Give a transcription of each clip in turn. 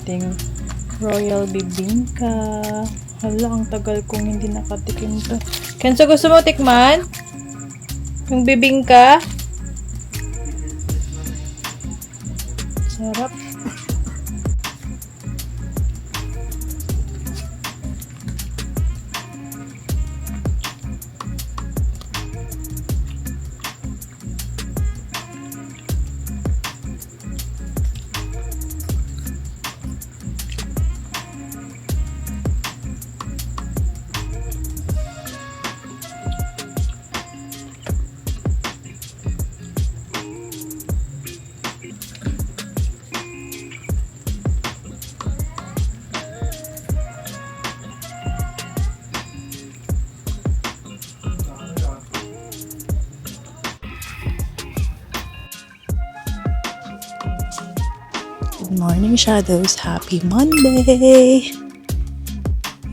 ating royal bibingka. Hala, ang tagal kong hindi nakatikim to. Kenzo, gusto mo tikman? Yung bibingka? Sarap. Good morning, Shadows. Happy Monday!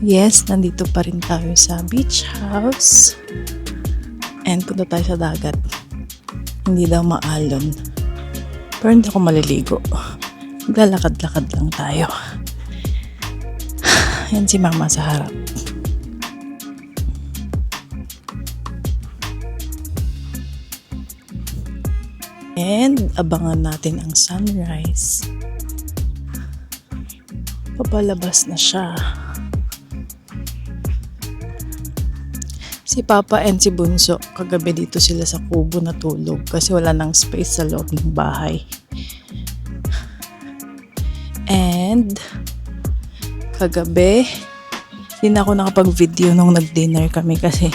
Yes, nandito pa rin tayo sa beach house. And punta tayo sa dagat. Hindi daw maalon. Pero hindi ako maliligo. Maglalakad-lakad lang tayo. Yan si Mama sa harap. And abangan natin ang sunrise. Papalabas na siya. Si Papa and si Bunso, kagabi dito sila sa kubo natulog kasi wala nang space sa loob ng bahay. And kagabi, hindi na ako nakapag-video nung nag-dinner kami kasi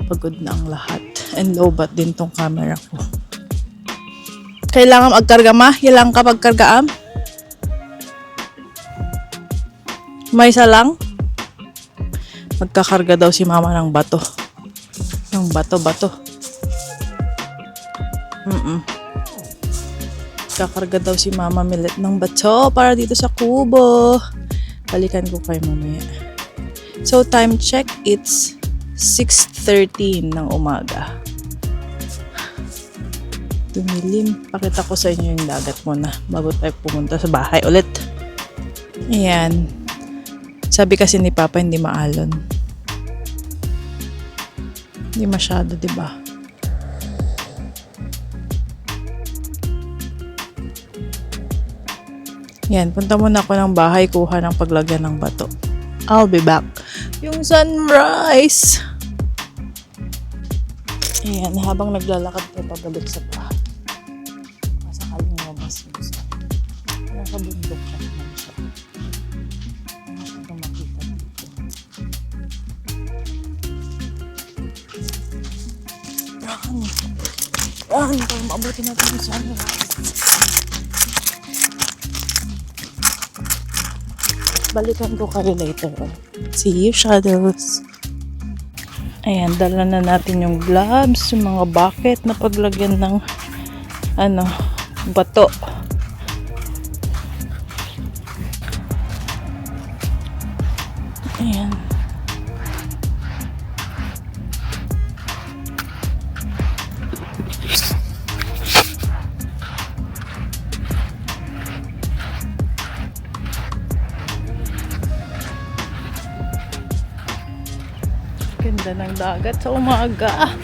pagod na ang lahat. And low-bat din tong camera ko. Kailangan magkarga ma? Ilang ka pagkargaam? May isa lang? Magkakarga daw si Mama ng bato. Ng bato-bato. Kakarga daw si Mama Millet ng bato para dito sa kubo. Balikan ko kayo mamaya. So time check, it's 6:13 ng umaga. Dumilim. Pakita ko sa inyo yung dagat muna bago tayo pumunta sa bahay ulit. Ayan. Sabi kasi ni Papa hindi maalon. Hindi masyado, di ba? Yan, punta muna ako ng bahay, kuha ng paglagyan ng bato. I'll be back. Yung sunrise! Ayan, habang naglalakad ko pabalik sa bahay. Masakaling lumabas yung sun. Nasa bundok siya naman siya. Masyadong makita dito. Rahan para maabuti natin yung sunrise. Balikan ko kayo later. See you, Shadows. Ayan, dala na natin yung gloves, yung mga bucket na paglagyan ng bato. Ayan. Ganda ng dagat sa umaga.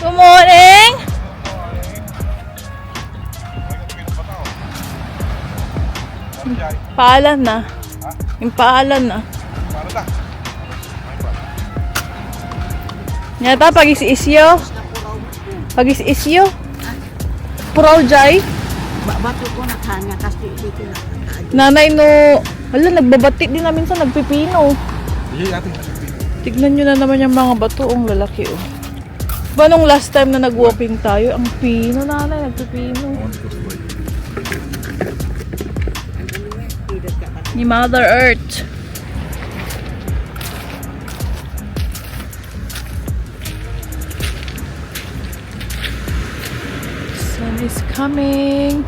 Good morning! Paalan na. Yung paalan na. Nyata pag is-isyo. Pag is-isyo. Puraw jay. Bato ko na kanya kasi dito na. Nanay no. Hala, nagbabati din namin sa nagpipino. Tignan nyo na naman yung mga bato. Ang lalaki oh. Ba nung last time na nag-walking tayo, ang pino nanay, nagpipino. Ni Mother Earth. Sun is coming.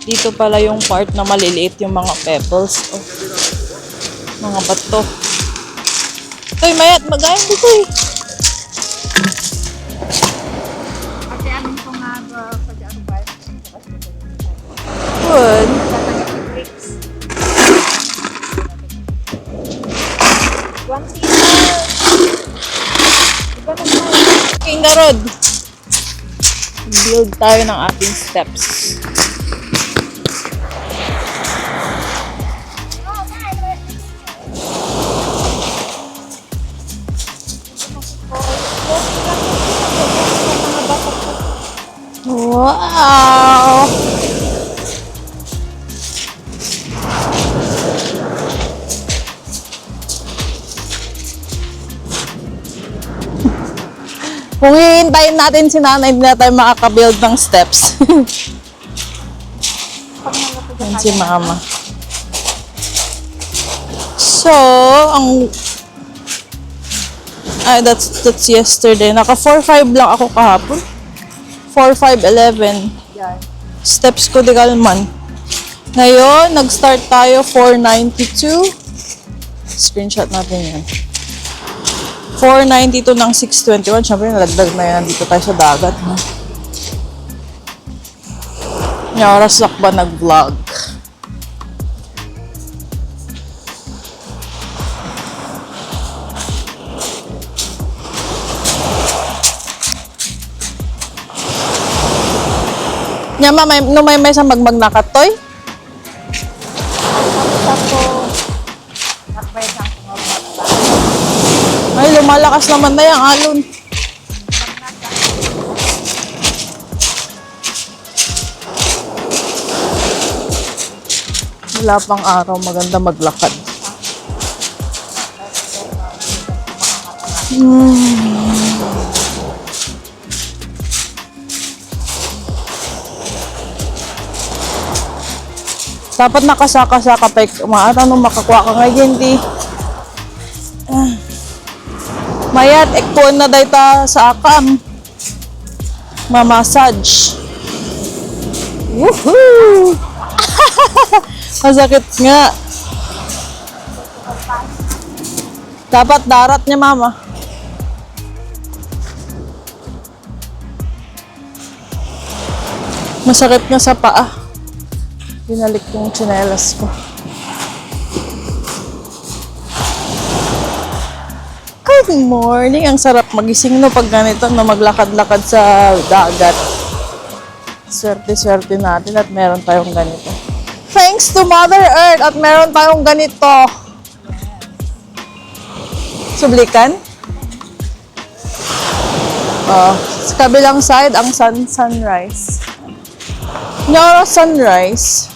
Dito pala yung part na maliliit yung mga pebbles. Oh, mga bato. Toy, mayat, magayon dito eh. Kasi amin ko nga ba sa diyan ba? Good. Bricks. King the road. Build tayo ng ating steps. Wow! Kung hihintayin natin si nanay, hindi na tayo makaka-build ng steps. Yan si mama. So, that's yesterday. Naka 4-5 lang ako kahapon. 4-5-11. Yan. Steps ko di kalman. Ngayon, nag-start tayo 492. Screenshot natin yan. 492 ng 621. Siyempre, nalagdag na yan. Nandito tayo sa dagat. Ha? May oras lang ba nag-vlog? Nyama, may sa magmag nakatoy? Tapos, nakbay sa Ay, lumalakas naman na yung alon. Wala pang araw, maganda maglakad. Dapat nakasaka-saka pa umaata nung makakuha ka ngayon, di. Mayat, ekpuan na day ta sa akam. Mamasage. Woohoo! Masakit nga. Dapat darat niya, mama. Masakit nga sa paa. Binalik yung tsinelas ko. Good morning! Ang sarap magising no pag ganito na maglakad-lakad sa dagat. Swerte-swerte natin at meron tayong ganito. Thanks to Mother Earth at meron tayong ganito. Sublikan? Sa kabilang side, ang sunrise. Nyoro sunrise.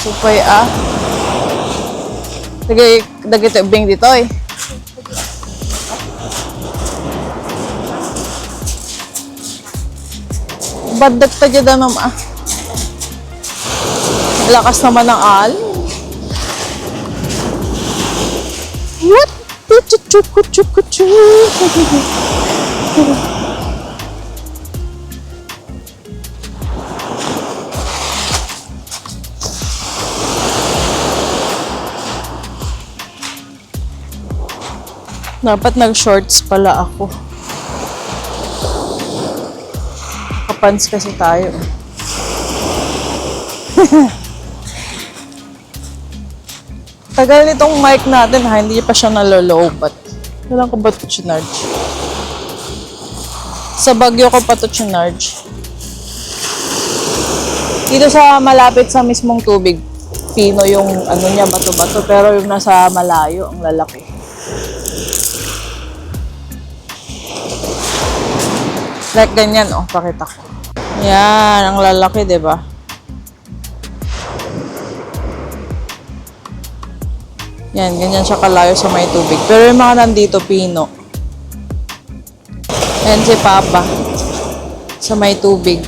Supay Dagito bing dito eh. Badat pa dyan na mama. Lakas naman ng al. What? Kuchu. Dapat nag-shorts pala ako. Kapans kasi tayo. Tagal nitong mic natin ha, hindi pa siya nalolobat. Kailan ko ba ito chinarge? Sa Baguio ko pa ito chinarge. Dito sa malapit sa mismong tubig, pino yung ano niya, bato-bato. Pero yung nasa malayo, ang lalaki. Like ganyan, oh, pakita ko. Yan, ang lalaki, di ba? Yan, ganyan siya kalayo sa may tubig. Pero yung mga nandito, pino. Yan si Papa. Sa may tubig.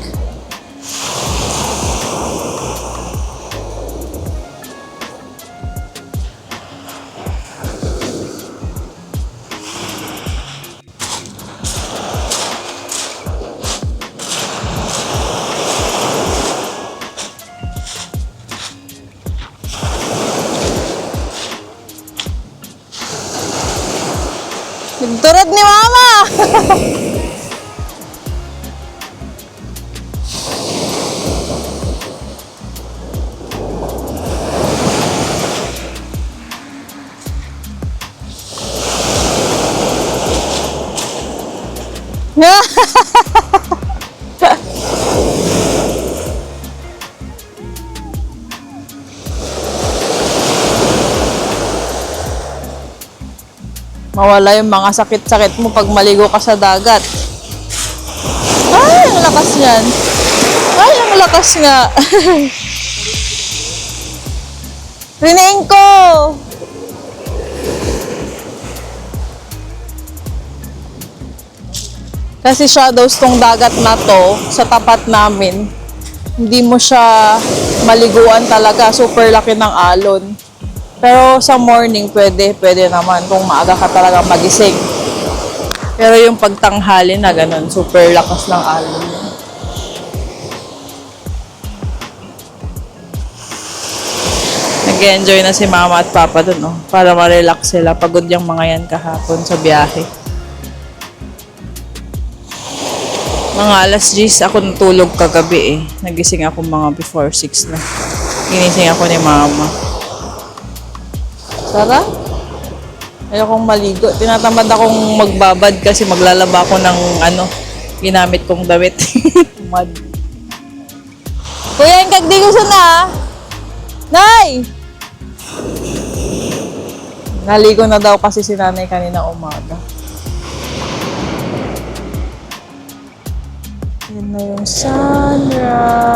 Mawala yung mga sakit-sakit mo pag maligo ka sa dagat. Ay, ang lakas niyan. Ay, ang lakas nga. Riniing ko! Kasi shadows tong dagat na to, sa tapat namin, hindi mo siya maliguan talaga. Super laki ng alon. Pero sa morning, pwede naman kung maaga ka talaga magising. Pero yung pagtanghali na ganun, super lakas ng alon. Nag-enjoy na si mama at papa dun, no? Para ma-relax sila. Pagod yung mga yan kahapon sa biyahe. Mga alas 10 ako natulog kagabi eh. Nagising ako mga before 6 na. Ginising ako ni mama. Sarap. Ayokong maligo. Tinatamad akong magbabad kasi maglalaba ako ng ginamit kong damit. Mad. Kuya, yung kagdi ko sana. Nay! Naligo na daw kasi si nanay kanina umaga. Yan na yung sunrise.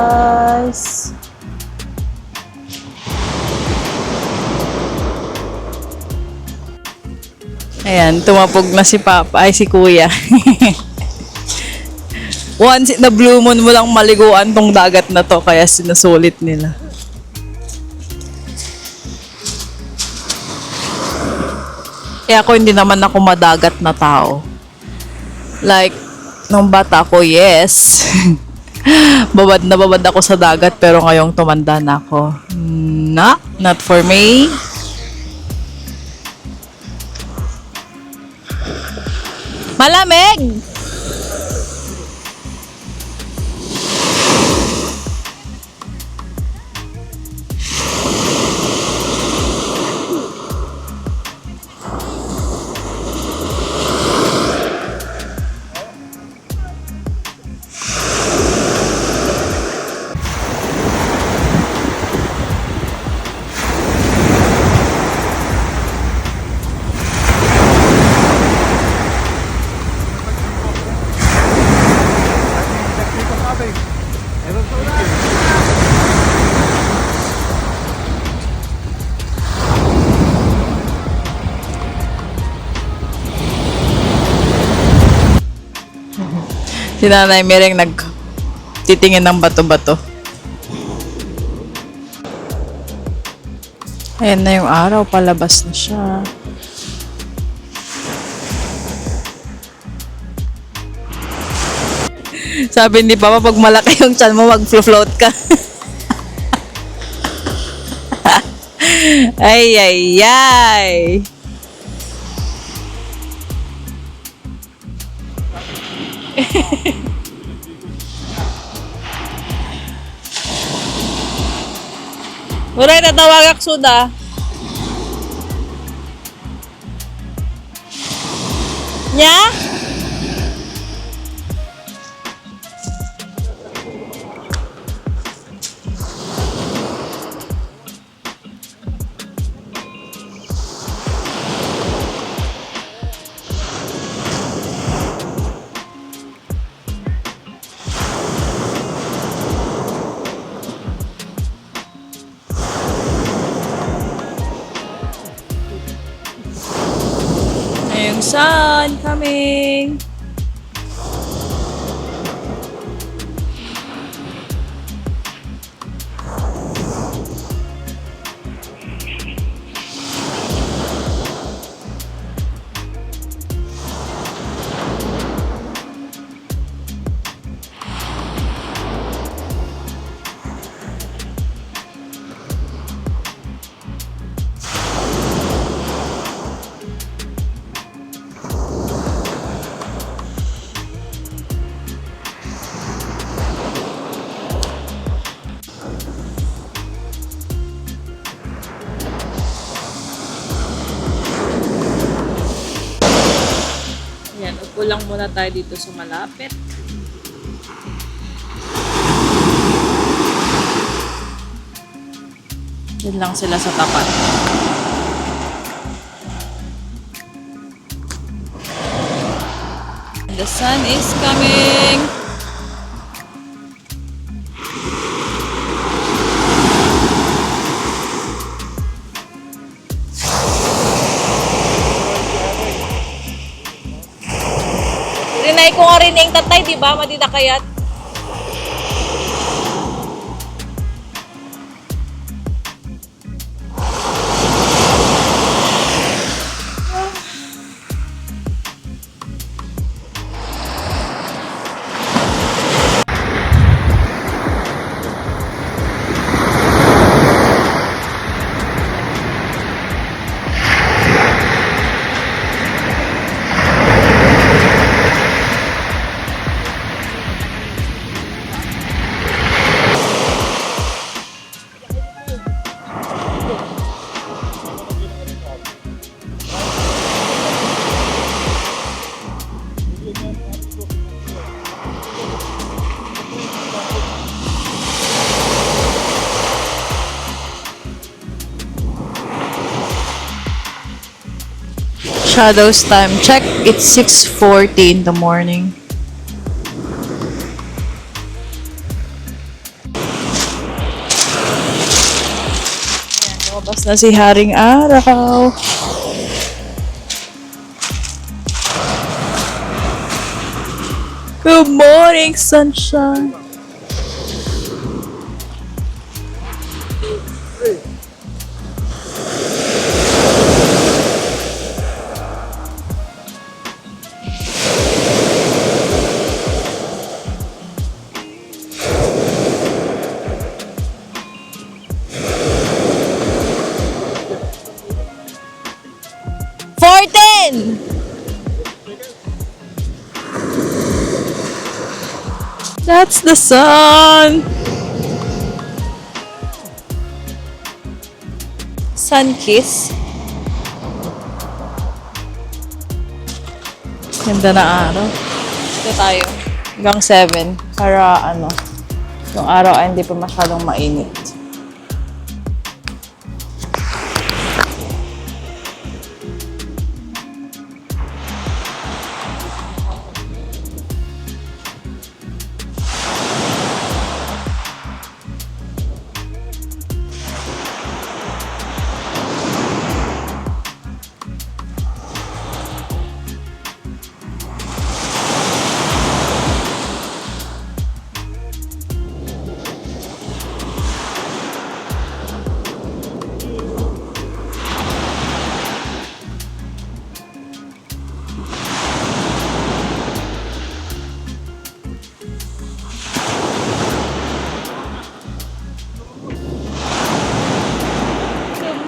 Ayan, tumapog na si Papa, ay si Kuya. Once in the blue moon mo lang maliguan tong dagat na to, kaya sinusulit nila. Kaya ako hindi naman ako madagat na tao. Like, nung bata ko, yes. babad ako sa dagat, pero ngayong tumanda na ako. Not for me. Malamig! Si Nanay Mereng nagtitingin ng bato-bato. Ayan na yung araw, palabas na siya. Sabi ni Papa, pag malaki yung tiyan mo, mag-float ka. Ay, ay, ay. Uray, natawagak suda. Nya? Yung sun coming. lang muna tayo dito sa malapit. Diyan lang sila sa tapat. The sun is coming! Rinay ko nga rin yung tatay, di ba? Madidakayat. Shadows time. Check, it's 6:40 in the morning. Ayan, lumabas na si Haring Araw. Good morning, sunshine. That's the sun. Sun kiss. Ganda na araw. Dito tayo. Hanggang 7. Para yung araw ay hindi pa masyadong mainit.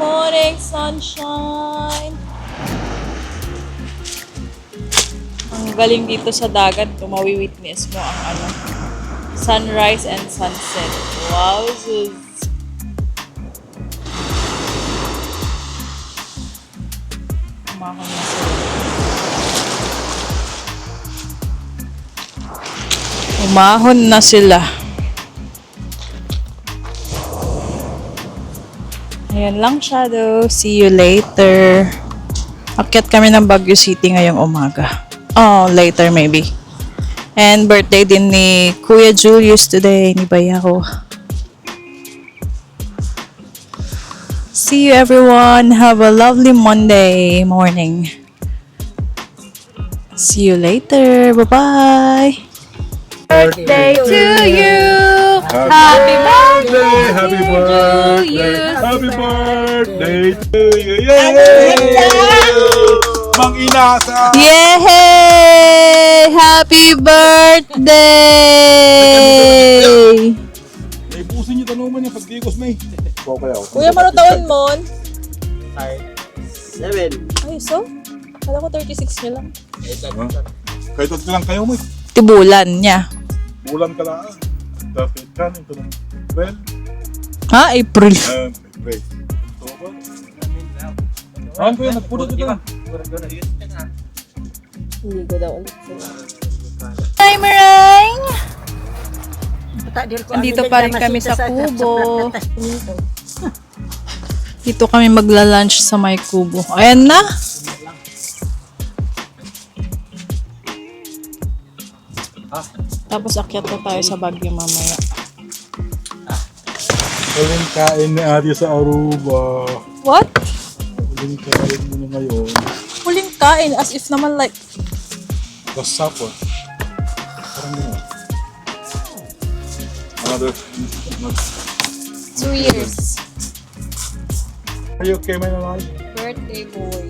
Morning sunshine. Ang galing dito sa dagat, kung mawi-witness mo ang sunrise and sunset. Wow, sus. Umahon na sila. Umahon na sila. Ayan lang, Shadow. See you later. Akyat kami ng Baguio City ngayong umaga. Oh, later maybe. And birthday din ni Kuya Julius today, ni Bayako. See you everyone. Have a lovely Monday morning. See you later. Bye-bye. Birthday to you. Happy birthday. Happy birthday. Happy birthday to you. Yay! Mang Inasa. Yay! Happy birthday! Ay, pusin niyo tanuman niya pagdikos may. Kuya, mano taon mo? 7. Ay, so? Kala ko 36 niya lang. Kahit ito lang kayo mo. Tibulan niya. Bulan ka lang. Dapat kan ito ng 12. Ha? April. April. October. Saan ko yan? Nagpudot ito. Ligo daw ulit sila. Hi, Marang! Andito pa rin kami sa Kubo. Dito kami magla-lunch sa may Kubo. Ayan na! Tapos akyat na tayo sa Baguio mamaya. Huling kain ni Ate sa Aruba. What? Huling kain mo na ngayon. Huling kain as if naman like... The supper. Parang gano'n. Another... 2 years. Are you okay, my life? Birthday boy.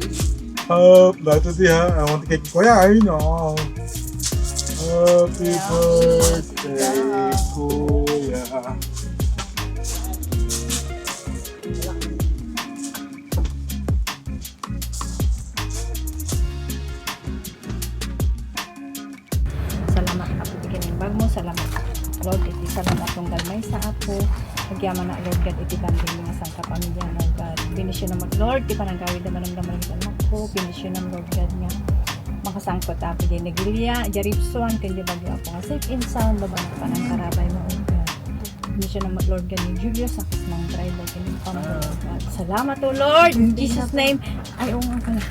Dito siya. I want to cake. Kuya, I know. Happy birthday, Kuya. Salamat na po bikin bag mo. Salamat Lord, iti salamat kong galmay sa ako. Nagyaman na Lord God, iti banding mga sangka pamilya na God. Binisyo naman Lord, di pa nagawid naman ang damang anak ko. Binisyo naman Lord God nga. Makasangkot api din nagrilya, jaripsuan, kundi bagyo ako nga safe and sound, babanag pa ng karabay mo Lord God. Binisyo naman Lord God ni Julius, sakit ng driver, kundi pamilya Lord God. Salamat o Lord, in Jesus name. Ay, oo nga pala.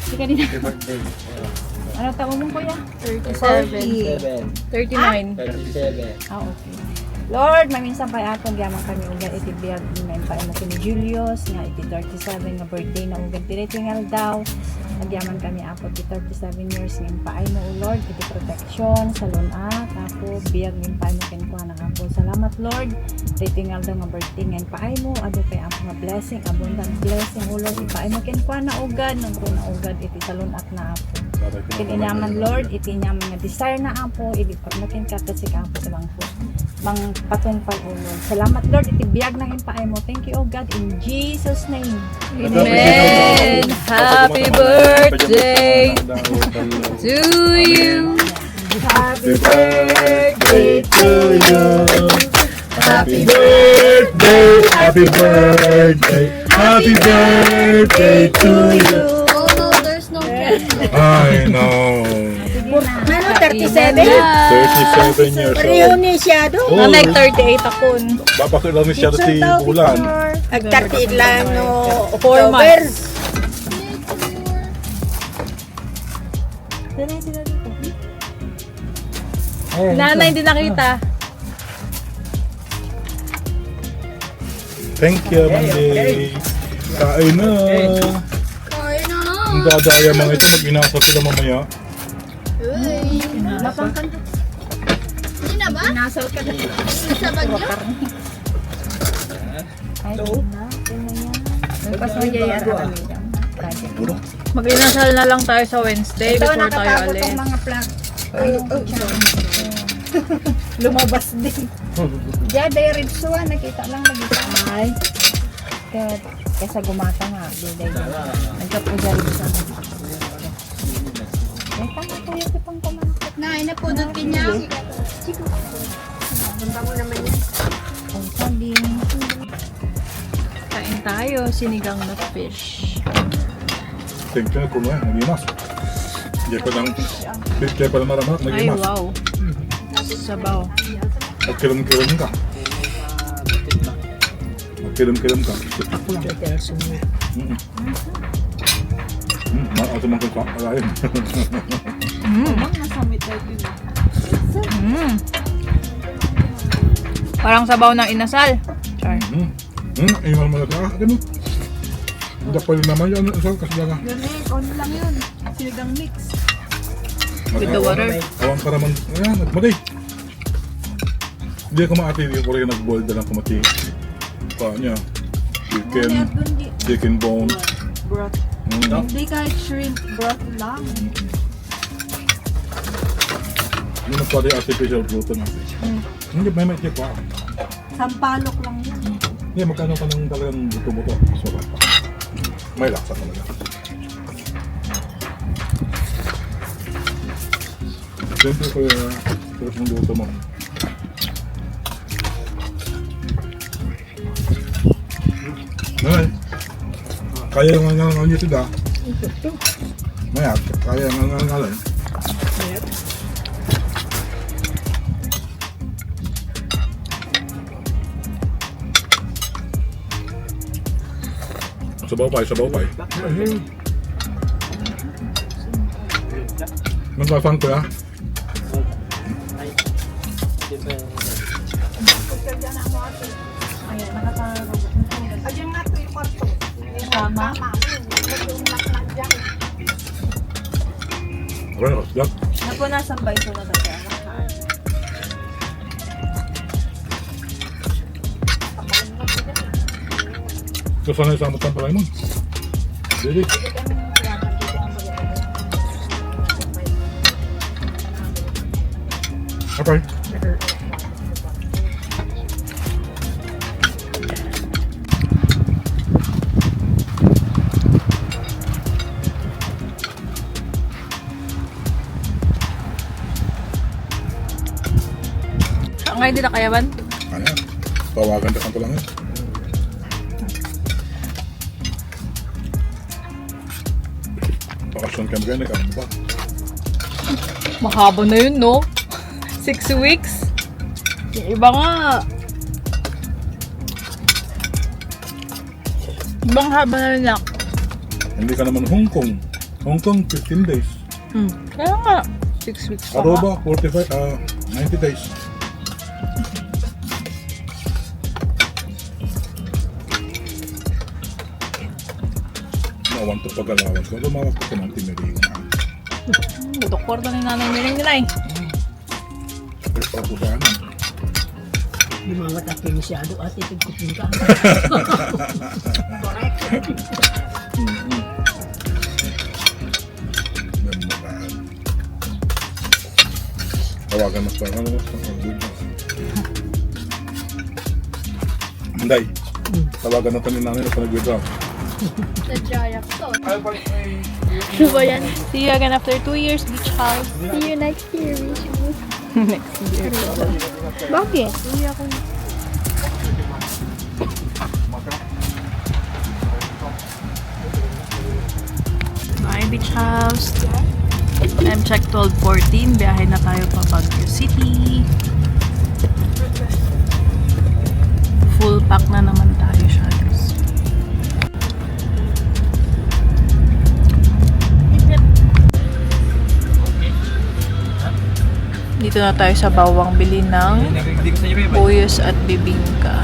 Hindi ka din. Ano tawag mo kuya? 37. 39. 37. Ah, okay. Lord, maminsan pa ako gyamang kami uga iti biyag men pa mo kini Julius nga iti 37 nga birthday na uga tingal daw. Nagyaman kami ako iti 37 years ngayon pa ay mo o Lord iti protection sa lunat ako biyag ngayon pa mo ken na ako. Salamat Lord. Tingal daw nga birthday ngayon pa ay mo ado kay ako nga blessing, abundant blessing o Lord ipa ay mo ken na ugad nang na ugad iti sa lunat na ako. Itinyaman Lord, itinyaman nga desire na apo, ipagmakin ka kasi ka apo sa bangko. Mang patungpal o Lord. Salamat Lord, itibiyag na himpaay mo. Thank you, O God, in Jesus' name. Amen! Happy birthday to you! Happy birthday to you. Happy birthday, happy birthday, happy birthday to you. Oh no, there's no I know. Ano, 37? 37 years Pareho old. ni siya do. Oh, Nag-38 ako. Bapak lang ni siya ti bulan. Nag-38 lang no 4 October. months. Nanay, hindi nakita. Thank you, Monday. Kain na. Kain na. Ang dadaya mga ito, mag-inasa sila mamaya. Hindi na ba? Nasal ka na. Sa bagyo? Ay, pas mo yaya kami dyan. Mag-inasal na lang tayo sa Wednesday Ito, before tayo nakatapos alis. ang mga plug. Lumabas din. Diyan, direct suwa. Nakita lang nagita. Ay. Kesa gumata nga. Diyan. Nagkapuja rin sa mga. Eh, tama po yung pang kumanakot. Nay, napudot niya. Punta mo naman yan. Ang sabing. Kain tayo, sinigang na fish. Thank you, kung nag-inas. Hindi pa lang, kaya pa lang maramat, Ay, nag-inas. wow. Sabaw. Magkiram-kiram ka. Magkiram-kiram ka. Ako lang. Maato man kung kakain. Parang sabaw ng inasal. Char. Iman mo na ka. Ganun. Hindi pa rin naman yan. Saan kasi lang. Ano lang yun? Sinigang mix. With the water. Awang ka naman. Ayan, nagmatay. Hindi ako maati. Hindi ko rin nag-boil na lang kumati. Paan niya. Chicken bone. Broth. Hindi kahit shrimp broth lang. Hindi na pwede artificial gluten natin. Hindi, may tip pa. Sampalok lang yun. Hindi, magkano ka ng talagang buto-buto. Mas marap pa. May laksa talaga. Siyempre ko yung sarap ng luto mo. Ay, kaya nga nga nga nito da. Maya, kaya nga ngalan. Sabaw pa, sabaw pa. Nagpapang ko ya? Tama. Bueno, ya. Napunasan ba ito na dati? Gusto na isang mutang palay mo. Dili. Okay. Ngayon din na kayaban? Kaya, tawagan na kanto lang yun. Bakasyon kami ganyan, kami ba? Mahaba na yun, no? 6 weeks? Yung iba nga. Ibang haba na rin lang. Hindi ka naman Hong Kong. Hong Kong, 15 days. Kaya nga. 6 weeks pa nga. Aruba, 90 days. Nawan to pag-alawan ko. Lumawag ko ng timiringan. Doktor na ni nanay miring nila eh. Pero pa po sana. Di mga takinisado at itigkupin ka. Tawagan mas parang mas pang-good. Hindi. Tawagan na tanin namin na pang-withdraw. Ano ba yan? See you again after 2 years, beach house. See you next year, Rachel. Next year. Bakit? Hindi ako. Bye, beach house. I'm check 12:14. Biyahe na tayo pa Baguio City. Full pack na naman tayo, Shadows. Dito na tayo sa bawang bili ng buyos at bibingka.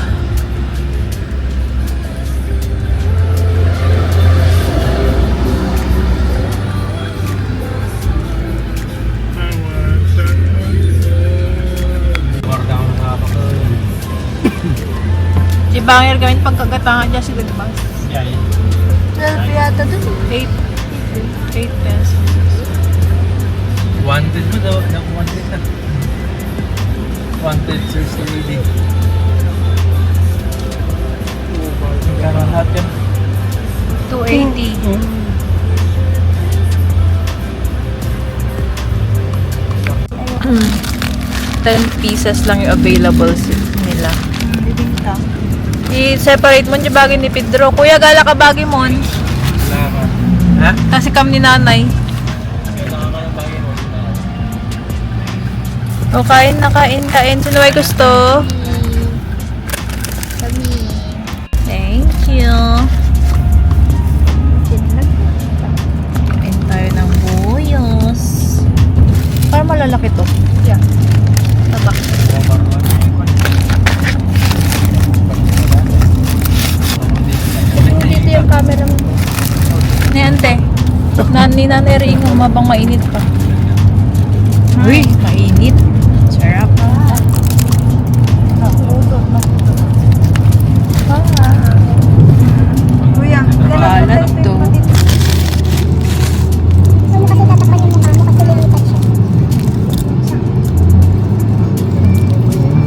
Si Bangir gamit pagkagatangan niya si Dagbang. 12 yata dun. 8 pesos. Wanted mo daw, wanted na. Wanted search already. Magkano lahat yan? 280. $10 lang yung available nila. Bibingka. I-separate mo yung bagay ni Pedro. Kuya, gala ka bagay mo. Salamat. Ha? Kasi kam ni nanay. Kailangan ka ng bagay mo. O, kain na kain. Sino ay gusto? Kami. Thank you. Kain tayo ng buyos. Parang malalaki to. Yeah. Tabak. Dito yung camera mo. Niyante. Ni nanay rin umabang mainit pa. Uy, mainit. Sarap. Kuya, Kalat to. Ano kasi tatakpan yung mukha mo kasi limited siya.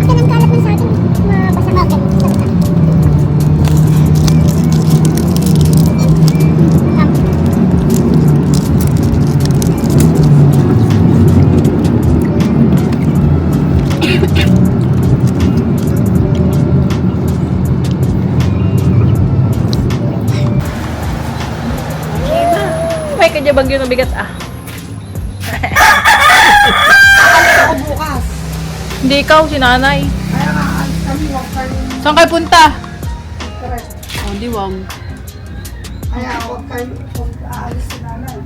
Yan ang kalat mo sa akin. Mabasa ka agad. Bagyo na bigat ah. Ako bukas. Hindi ikaw, si nanay. Kaya nga, alis kami, huwag kayong Saan kayo punta? correct. Oh, di wag. Kaya huwag kayong aalis si nanay.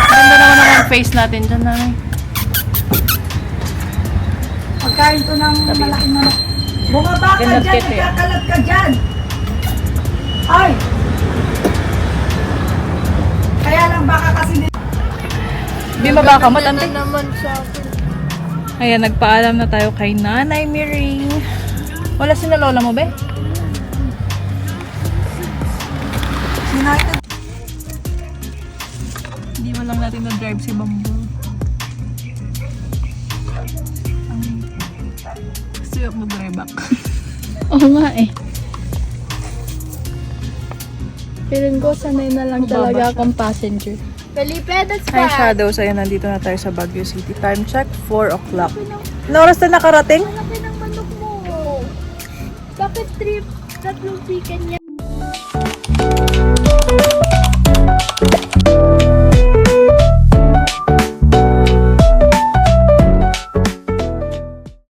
Ganda naman ang face natin dyan, nanay. Pagkain to ng malaking manok. Bumaba ka Ganat dyan, kete. ikakalat ka dyan. Ay! Kaya lang baka kasi Di mabaka mo, tante? Ayan, nagpaalam na tayo kay Nanay Miring. Wala si na lola mo, be? Hindi mo lang natin na-drive si Bamboo. Gusto yung mag-drive back. Oo nga eh. Feeling ko sanay na lang talaga akong passenger. Felipe, that's Hi, Shadows. Ayan, nandito na tayo sa Baguio City. Time check, 4 o'clock. Ano oras na nakarating? Laki ng manok mo. Bakit 3 tatlong chicken yan?